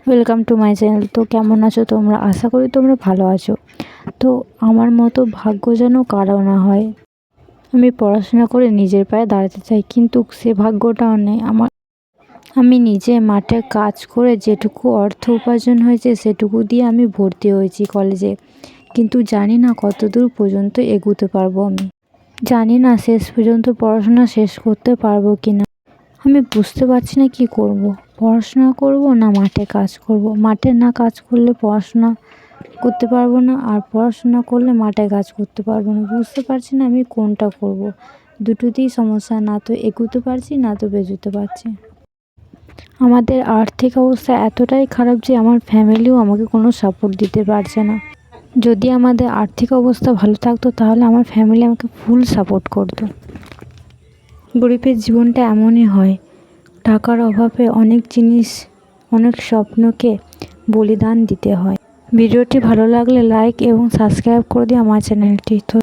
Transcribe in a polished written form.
Welcome to my channel. তো কেমন আছো তোমরা? আশা করি তোমরা ভালো আছো। তো আমার মতো ভাগ্য যেন কারো না হয়। আমি পড়াশোনা করে নিজের পায়ে দাঁড়াতে চাই, কিন্তু সে ভাগ্যটাও নেই আমার। আমি নিজে মাঠে কাজ করে যেটুকু অর্থ উপার্জন হয়েছে সেটুকু দিয়ে আমি ভর্তি হয়েছি কলেজে, কিন্তু জানি না কতদূর পর্যন্ত এগোতে পারবো আমি। জানি না শেষ পর্যন্ত পড়াশোনা শেষ করতে পারবো কি না। আমি বুঝতে পারছি না কি করব। পড়াশোনা করব না মাঠে কাজ করব। মাঠে না কাজ করলে পড়াশোনা করতে পারবো না, আর পড়াশোনা করলে মাঠে কাজ করতে পারবো না। বুঝতে পারছি না আমি কোনটা করব। দুটোতেই সমস্যা, না তো এগোতে পারছি না তো বেরোতে পারছি। আমাদের আর্থিক অবস্থা এতটাই খারাপ যে আমার ফ্যামিলিও আমাকে কোনো সাপোর্ট দিতে পারছে না। যদি আমাদের আর্থিক অবস্থা ভালো থাকতো তাহলে আমার ফ্যামিলি আমাকে ফুল সাপোর্ট করতো। গরিবের জীবনটা এমনই হয়, টাকার অভাবে অনেক জিনিস, অনেক স্বপ্নকে বলিদান দিতে হয়। ভিডিওটি ভালো লাগলে লাইক এবং সাবস্ক্রাইব করে দিও আমার চ্যানেলটি। তো